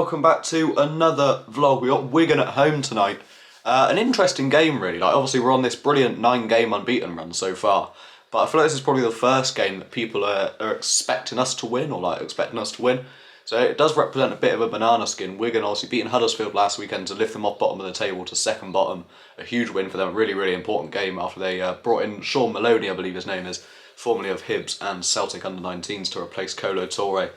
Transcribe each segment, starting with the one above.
welcome back to another vlog. We got Wigan at home tonight. An interesting game really, obviously we're on this brilliant 9-game unbeaten run so far, but I feel like this is probably the first game that people are expecting us to win, or expecting us to win. So it does represent a bit of a banana skin. Wigan obviously beating Huddersfield last weekend to lift them off bottom of the table to second bottom. A huge win for them, a really important game after they brought in Sean Maloney, I believe his name is, formerly of Hibs and Celtic under-19s to replace Kolo Toure.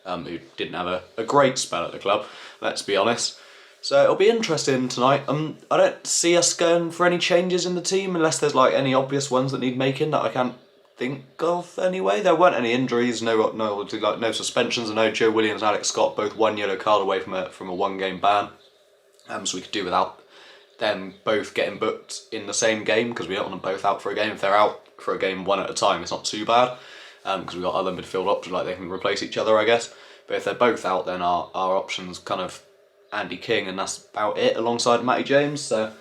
Who didn't have a great spell at the club, let's be honest. So it'll be interesting tonight. I don't see us going for any changes in the team unless there's any obvious ones that need making that I can't think of anyway. There weren't any injuries, no suspensions, and no Joe Williams and Alex Scott, both 1 yellow card away from a 1-game ban. So we could do without them both getting booked in the same game because we don't want them both out for a game. If they're out for a game one at a time, it's not too bad. Because we've got other midfield options, they can replace each other, I guess. But if they're both out, then our options kind of Andy King, and that's about it, alongside Matty James. So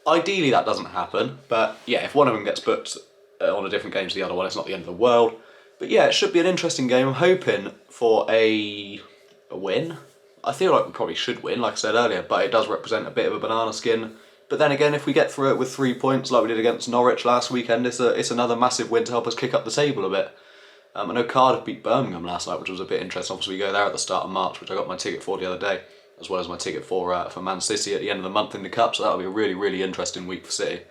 ideally that doesn't happen. But yeah, if one of them gets booked on a different game to the other one, it's not the end of the world. But yeah, it should be an interesting game. I'm hoping for a win. I feel like we probably should win, like I said earlier, but it does represent a bit of a banana skin. But then again, if we get through it with 3 points like we did against Norwich last weekend, it's another massive win to help us kick up the table a bit. I know Cardiff beat Birmingham last night, which was a bit interesting. Obviously, we go there at the start of March, which I got my ticket for the other day, as well as my ticket for Man City at the end of the month in the Cup, so that'll be a really interesting week for City.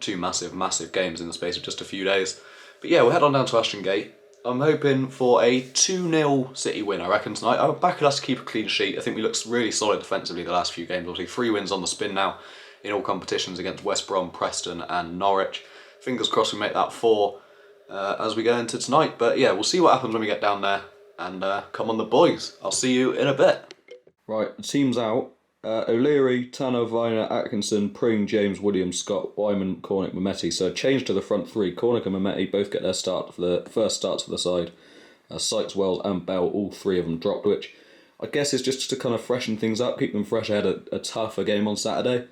Two massive games in the space of just a few days. But yeah, we'll head on down to Ashton Gate. I'm hoping for a 2-0 City win, I reckon, tonight. I'm backing us to keep a clean sheet. I think we look really solid defensively the last few games. Obviously, 3 wins on the spin now in all competitions against West Brom, Preston and Norwich. Fingers crossed we make that 4 as we go into tonight. But yeah, we'll see what happens when we get down there. And come on the boys. I'll see you in a bit. Right, the team's out. O'Leary, Tanner, Viner, Atkinson, Pring, James, Williams, Scott, Wyman, Cornick, Mehmeti. So change to the front 3. Cornick and Mehmeti both get their first starts for the side. Sykes, Wells and Bell, all 3 of them dropped, which I guess is just to kind of freshen things up, keep them fresh ahead of a tougher game on Saturday.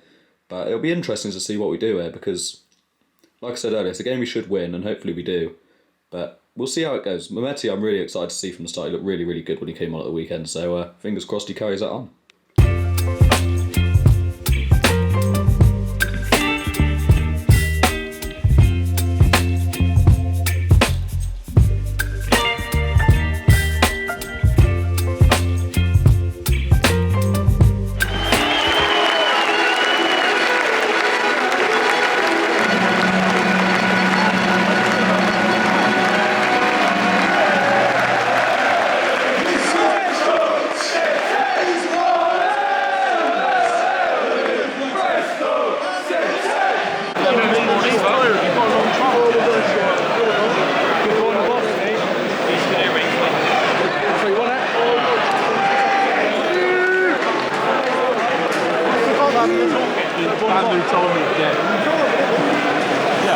But it'll be interesting to see what we do here because, like I said earlier, it's a game we should win and hopefully we do. But we'll see how it goes. Mehmeti I'm really excited to see from the start. He looked really good when he came on at the weekend. So fingers crossed he carries that on.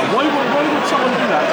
Why would someone do that?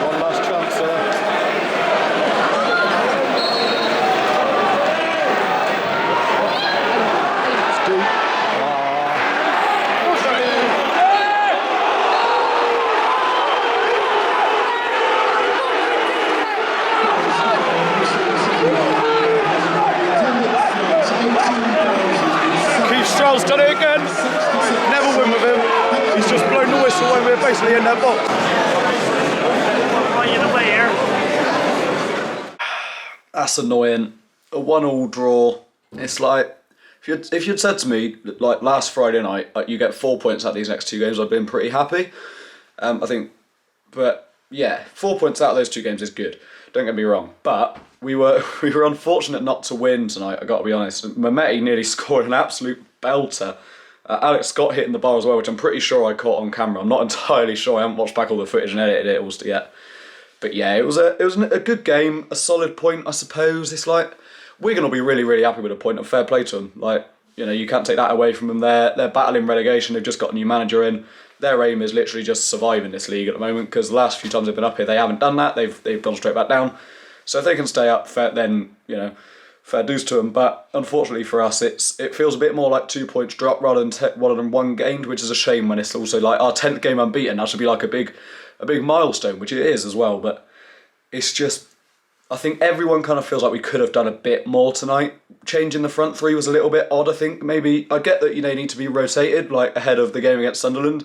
One last chance there. It's deep. Stroll's done it again. Never win with him. He's just blown the whistle when we're basically in their box. Right in the way here. That's annoying. A 1-1 draw. It's like if you'd said to me like last Friday night, like, you get 4 points out of these next 2 games, I've been pretty happy. I think, but yeah, 4 points out of those 2 games is good. Don't get me wrong, but we were unfortunate not to win tonight. I got to be honest. Mehmeti nearly scored an absolute belter. Alex Scott hitting the bar as well, which I'm pretty sure I caught on camera. I'm not entirely sure. I haven't watched back all the footage and edited it all yet. But yeah, it was a good game, a solid point, I suppose. It's like Wigan will be really, really happy with a point, and fair play to them. Like, you know, you can't take that away from them. They're battling relegation. They've just got a new manager in. Their aim is literally just surviving this league at the moment, because the last few times they've been up here, they haven't done that. They've gone straight back down. So if they can stay up, then, you know, fair dues to them. But unfortunately for us, it feels a bit more like 2 points drop rather than 1 gained, which is a shame when it's also like our 10th game unbeaten. That should be like a big milestone, which it is as well. But it's just, I think everyone kind of feels like we could have done a bit more tonight. Changing the front 3 was a little bit odd, I think. Maybe, I get that, you know, you need to be rotated like ahead of the game against Sunderland,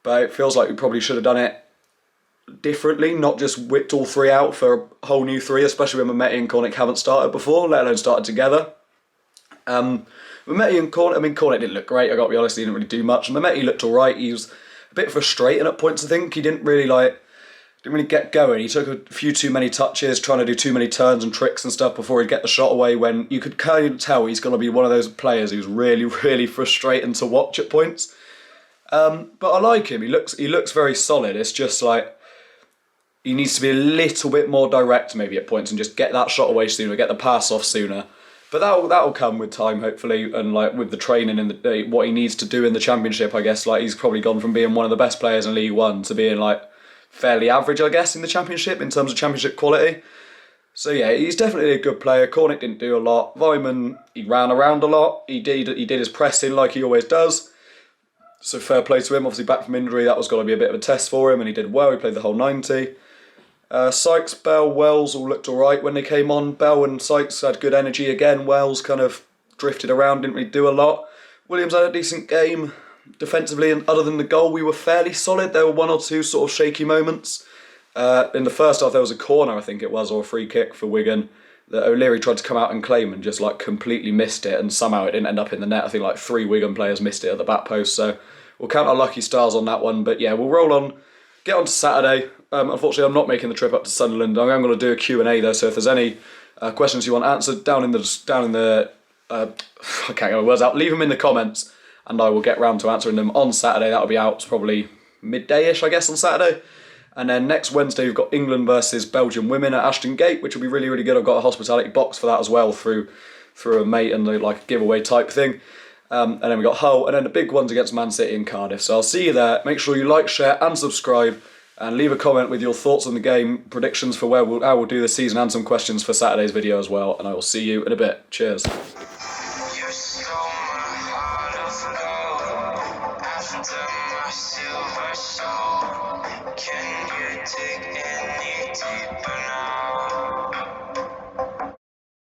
but it feels like we probably should have done it differently, not just whipped all 3 out for a whole new 3, especially when Mehmeti and Cornick haven't started before, let alone started together. Mehmeti and Cornick, I mean, Cornick didn't look great, I got to be honest, he didn't really do much. Mehmeti looked alright. He was a bit frustrating at points, I think. He didn't really get going. He took a few too many touches, trying to do too many turns and tricks and stuff before he'd get the shot away, when you could kind of tell he's going to be one of those players who's really, really frustrating to watch at points. But I like him. He looks very solid. It's just like, he needs to be a little bit more direct maybe at points and just get that shot away sooner, get the pass off sooner. But that'll come with time, hopefully, and like with the training and what he needs to do in the Championship, I guess. Like, he's probably gone from being one of the best players in League One to being like fairly average, I guess, in the Championship in terms of Championship quality. So yeah, he's definitely a good player. Cornick didn't do a lot. Vyman, he ran around a lot. He did his pressing like he always does. So fair play to him. Obviously back from injury, that was going to be a bit of a test for him, and he did well. He played the whole 90. Sykes, Bell, Wells all looked alright when they came on. Bell and Sykes had good energy again. Wells kind of drifted around, didn't really do a lot. Williams had a decent game defensively, and other than the goal, we were fairly solid. There were 1 or 2 sort of shaky moments. In the first half, there was a corner, I think it was, or a free kick for Wigan, that O'Leary tried to come out and claim and just like completely missed it, and somehow it didn't end up in the net. I think like 3 Wigan players missed it at the back post, so we'll count our lucky stars on that one. But yeah, we'll roll on, get on to Saturday. Unfortunately, I'm not making the trip up to Sunderland. I am going to do a Q&A though, so if there's any questions you want answered down in the I can't get my words out, leave them in the comments, and I will get round to answering them on Saturday. That'll be out probably midday-ish, I guess, on Saturday. And then next Wednesday, we've got England versus Belgium women at Ashton Gate, which will be really, really good. I've got a hospitality box for that as well through a mate and like a giveaway type thing. And then we got Hull, and then the big ones against Man City and Cardiff. So I'll see you there. Make sure you like, share, and subscribe, and leave a comment with your thoughts on the game, predictions for how we'll do this season, and some questions for Saturday's video as well. And I will see you in a bit. Cheers. Can you take any deeper now?